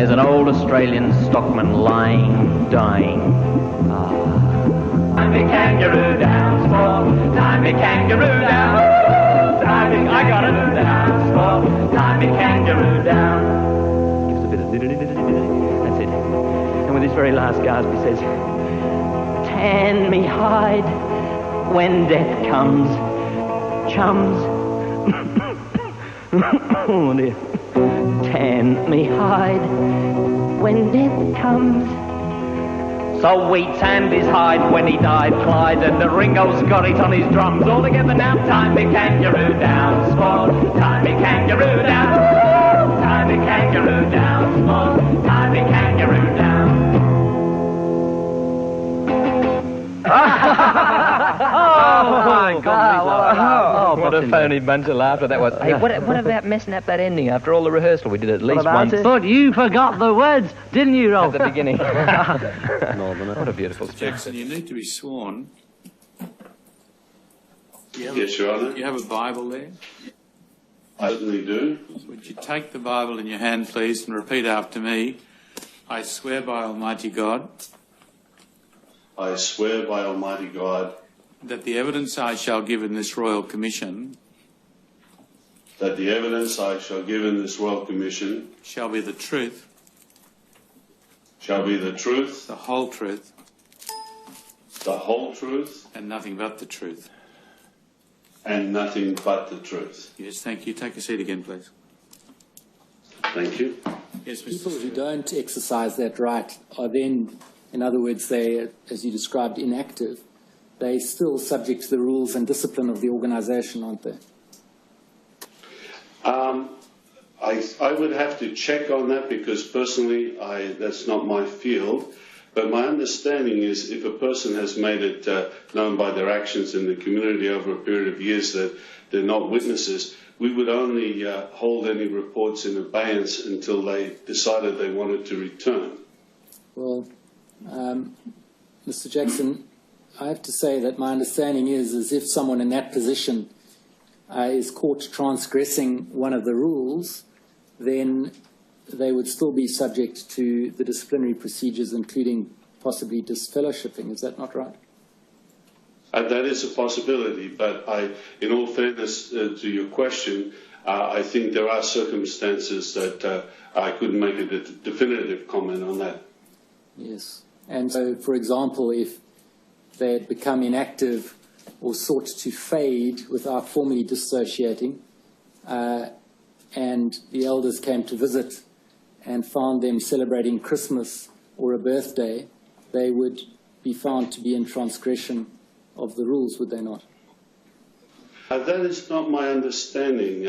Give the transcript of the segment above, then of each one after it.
There's an old Australian stockman lying, dying. Time me kangaroo down, sport. Time me kangaroo down. I gotta do down, sport. Time me kangaroo down. Gives a bit of that's it. And with this very last gasp, he says, tan me hide when death comes, chums. Oh dear. Tan me hide when death comes. So we tanned his hide when he died, Clyde, and the Ringo's got it on his drums. All together now, time me kangaroo down, sport. Time me kangaroo down. Time me kangaroo down, sport. Time me kangaroo down. Oh my God! What a phony bunch of laughter that was. Hey, what about messing up that ending after all the rehearsal? We did it at least once. But you forgot the words, didn't you, Rolf? At the beginning. What a beautiful speech. Jackson, you need to be sworn. Yes, Your Honour. Do you have a Bible there? I certainly do. Would you take the Bible in your hand, please, and repeat after me? I swear by Almighty God. I swear by Almighty God that the evidence I shall give in this Royal Commission that the evidence I shall give in this Royal Commission shall be the truth, the whole truth, and nothing but the truth. Yes, thank you. Take a seat again, please. Thank you. Yes, Mr. People who don't exercise that right are then, in other words, they, as you described, inactive. They're still subject to the rules and discipline of the organisation, aren't they? I would have to check on that because personally that's not my field. But my understanding is if a person has made it known by their actions in the community over a period of years that they're not witnesses, we would only hold any reports in abeyance until they decided they wanted to return. Well, Mr. Jackson, I have to say that my understanding is if someone in that position is caught transgressing one of the rules, then they would still be subject to the disciplinary procedures, including possibly disfellowshipping. Is that not right? That is a possibility, but in all fairness to your question, I think there are circumstances that I couldn't make a definitive comment on that. Yes. And so, for example, if they had become inactive or sought to fade without formally dissociating, and the elders came to visit and found them celebrating Christmas or a birthday, they would be found to be in transgression of the rules, would they not? That is not my understanding,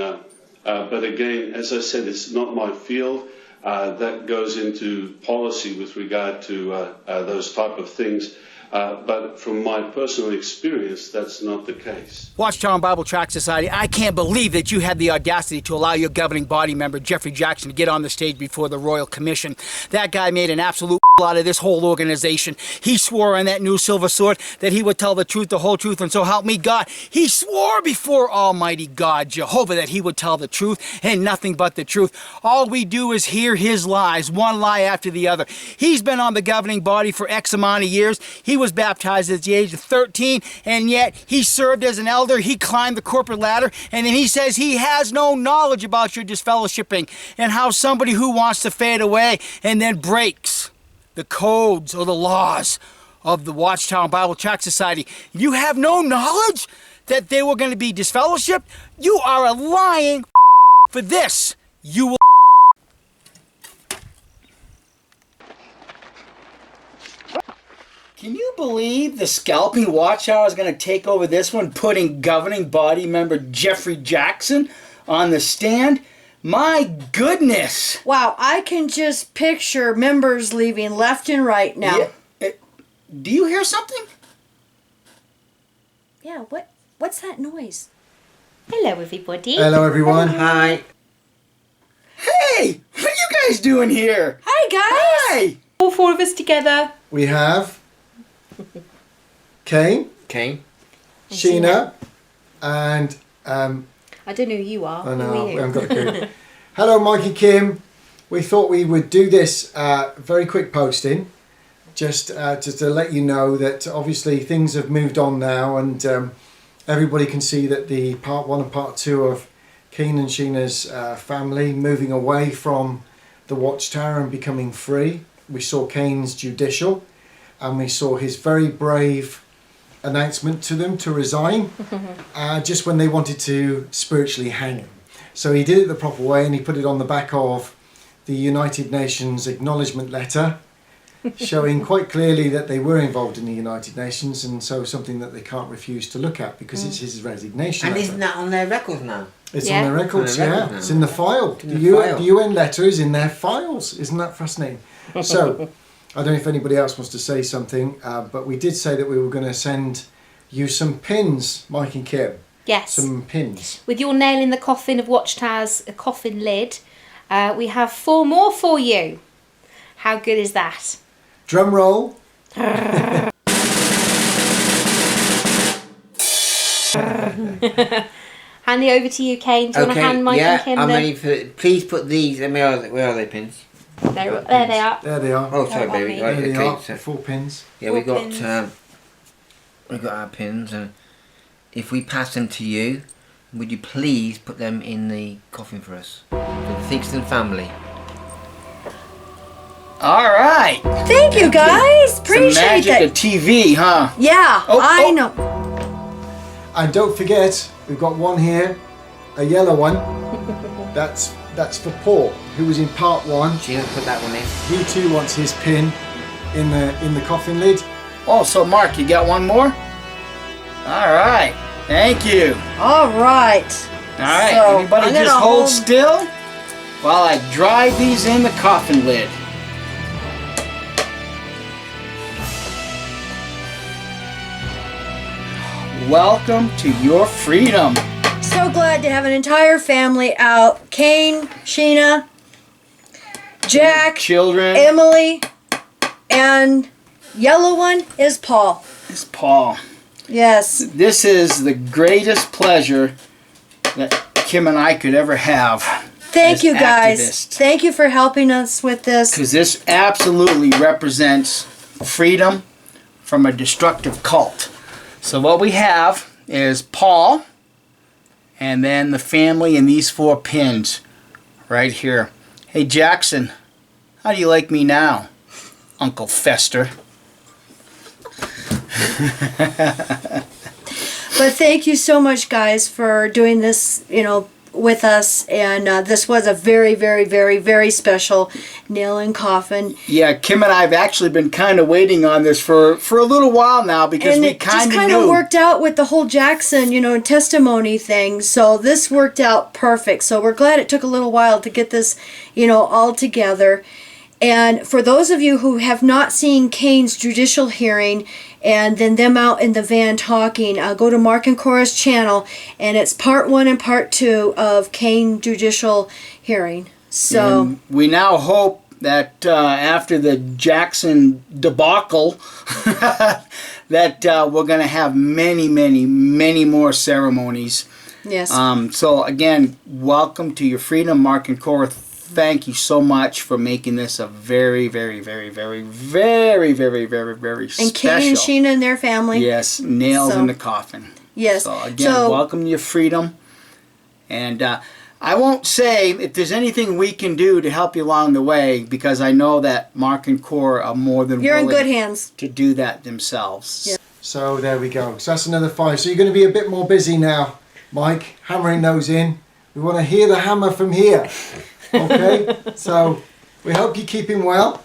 but again, as I said, it's not my field. That goes into policy with regard to those type of things. But from my personal experience, that's not the case. Watchtower Bible Tract Society, I can't believe that you had the audacity to allow your governing body member, Jeffrey Jackson, to get on the stage before the Royal Commission. That guy made an absolute out of this whole organization. He swore on that new silver sword that he would tell the truth, the whole truth, and so help me God. He swore before Almighty God, Jehovah, that he would tell the truth and nothing but the truth. All we do is hear his lies, one lie after the other. He's been on the governing body for X amount of years. He was baptized at the age of 13, and yet he served as an elder. He climbed the corporate ladder, and then he says he has no knowledge about your disfellowshipping and how somebody who wants to fade away and then breaks the codes or the laws of the Watchtower Bible Tract Society. You have no knowledge that they were going to be disfellowshipped? You are a lying for this. You will. Can you believe the scalping Watchtower is going to take over this one, putting governing body member Jeffrey Jackson on the stand? My goodness! Wow, I can just picture members leaving left and right now. Yeah. Do you hear something? Yeah, what's that noise? Hello, everybody. Hello, everyone. Hi. Hey! What are you guys doing here? Hi, guys! Hi! All four of us together. We have Kane, Sheena, and I don't know who you are. I know, Who are I you? haven't got a clue. Hello, Mikey, Kim. we thought we would do this very quick posting, just to let you know that obviously things have moved on now, and everybody can see that the part 1 and part 2 of Kane and Sheena's family moving away from the Watchtower and becoming free. We saw Kane's judicial, and we saw his very brave announcement to them to resign just when they wanted to spiritually hang him. So he did it the proper way, and he put it on the back of the United Nations acknowledgement letter, showing quite clearly that they were involved in the United Nations, and so something that they can't refuse to look at because it's his resignation And letter. isn't that on their records now? It's on their records, now. It's in the file. In the file. The UN letter is in their files. Isn't that fascinating? So, I don't know if anybody else wants to say something, but we did say that we were going to send you some pins, Mike and Kim. Yes. Some pins. With your nail in the coffin of Watchtower's coffin lid, we have 4 more for you. How good is that? Drum roll. Hand it over to you, Kane. Do you want to hand Mike and Kim I'm the... ready for. Please put these. Where are they pins? There they are. There they are. Oh, sorry, on baby. me. Right, There they okay. are. So, 4 pins. yeah, Four we got pins. we got our pins, and if we pass them to you, would you please put them in the coffin for us, for the Theakston family? All right. Thank you, guys. The Appreciate magic that. of TV, huh? Yeah, I know. And don't forget, we've got one here, a yellow one. That's for Paul, who was in part 1. She's gonna put that one in. He too wants his pin in the coffin lid. Oh, so Mark, you got one more? All right. Thank you. All right. All right. So, Everybody I'm gonna just hold still while I drive these in the coffin lid. Welcome to your freedom. So glad to have an entire family out. Kane, Sheena, Jack, Children. Emily, and yellow one is Paul. It's Paul. Yes. This is the greatest pleasure that Kim and I could ever have. Thank as you, guys. activists. Thank you for helping us with this. Because this absolutely represents freedom from a destructive cult. So what we have is Paul, and then the family and these 4 pins right here. Hey Jackson, how do you like me now, Uncle Fester? But thank you so much, guys, for doing this, with us. And this was a very, very, very, very special nail in coffin. Yeah, Kim and I have actually been kind of waiting on this for a little while now because And we it just kind kind of of knew. worked out with the whole Jackson, testimony thing. So this worked out perfect. So we're glad it took a little while to get this, all together. And for those of you who have not seen Kane's judicial hearing and then them out in the van talking, go to Mark and Cora's channel, and it's part 1 and part 2 of Kane judicial hearing. So And we now hope that after the Jackson debacle, that we're going to have many, many, many more ceremonies. yes. So again, welcome to your freedom, Mark and Cora. Thank you so much for making this a very, very, very, very, very, very, very, very special. And Kane and Sheena and their family. Yes, nails So- in the coffin. Yes. So again, welcome to your freedom. And I won't say if there's anything we can do to help you along the way, because I know that Mark and Cora are more than You're in willing good hands. to do that themselves. Yeah. So there we go. So that's another 5. So you're going to be a bit more busy now, Mike, hammering those in. We want to hear the hammer from here. Okay? So we hope you're keeping well,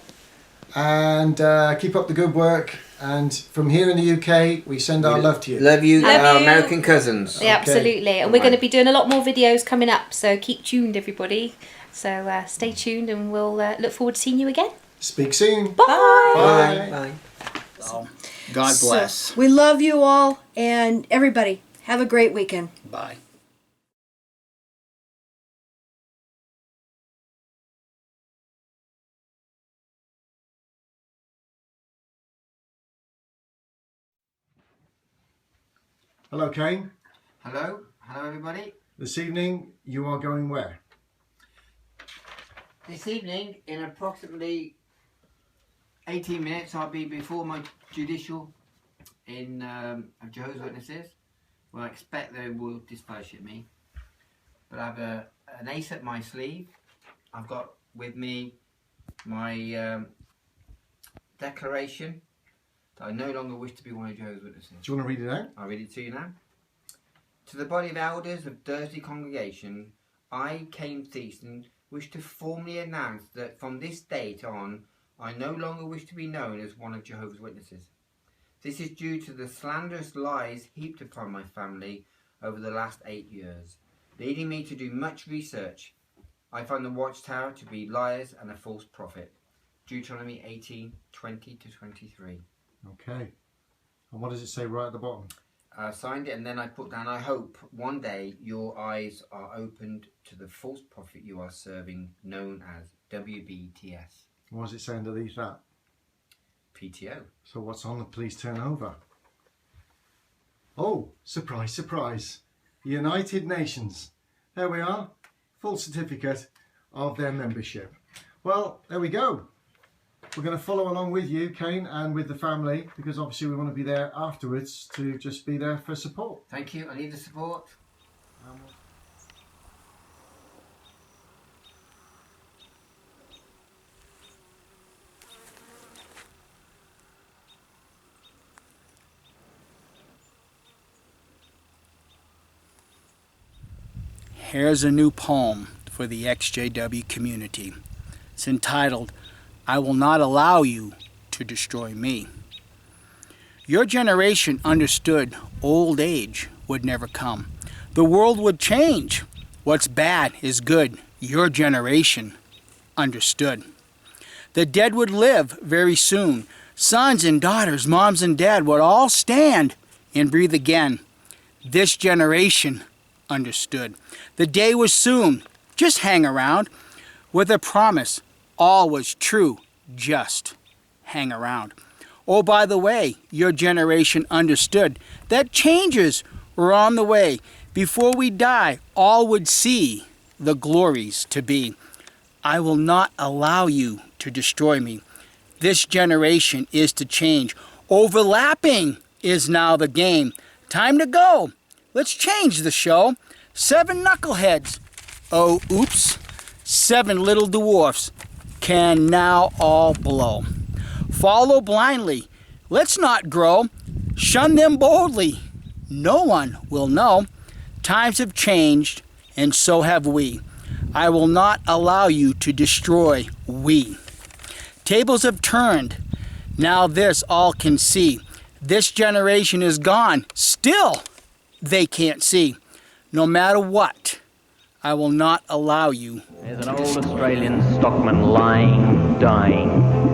and keep up the good work. And from here in the UK, we send our love to you. Love you, Love our you. American cousins. Yeah, absolutely. And we're going to be doing a lot more videos coming up, so keep tuned, everybody. So stay tuned, and we'll look forward to seeing you again. Speak soon. Bye. Bye. Bye. So, God bless. So, we love you all, and everybody, have a great weekend. Bye. Hello, Kane. Hello. Hello, everybody. This evening, you are going where? This evening, in approximately 18 minutes, I'll be before my judicial in Jehovah's Witnesses. Well, I expect they will disfellowship me. But I have an ace up my sleeve. I've got with me my declaration that I no longer wish to be one of Jehovah's Witnesses. Do you want to read it out? I'll read it to you now. To the body of elders of Dursley Congregation, I, Cain Thiessen, wish to formally announce that from this date on, I no longer wish to be known as one of Jehovah's Witnesses. This is due to the slanderous lies heaped upon my family over the last 8 years, leading me to do much research. I find the Watchtower to be liars and a false prophet. Deuteronomy 18:20-23. Okay. And what does it say right at the bottom? I signed it, and then I put down, I hope one day your eyes are opened to the false prophet you are serving, known as WBTS. What does it say underneath that? PTO. So what's on the please turn over? Oh, surprise, surprise. The United Nations. There we are. Full certificate of their membership. Well, there we go. We're going to follow along with you, Cain, and with the family, because obviously we want to be there afterwards to just be there for support. Thank you. I need the support. Here's a new poem for the XJW community. It's entitled, I Will Not Allow You to Destroy Me. Your generation understood old age would never come. The world would change. What's bad is good. Your generation understood. The dead would live very soon. Sons and daughters, moms and dad would all stand and breathe again. This generation understood. The day was soon. Just hang around with a promise. All was true. Just hang around. Oh, by the way, your generation understood that changes were on the way. Before we die, all would see the glories to be. I will not allow you to destroy me. This generation is to change. Overlapping is now the game. Time to go. Let's change the show. 7 knuckleheads. Oh, oops. 7 little dwarfs can now all blow. Follow blindly. Let's not grow. Shun them boldly. No one will know. Times have changed, and so have we. I will not allow you to destroy we. Tables have turned. Now this all can see. This generation is gone. Still, they can't see. No matter what, I will not allow you. There's an old Australian stockman lying, dying.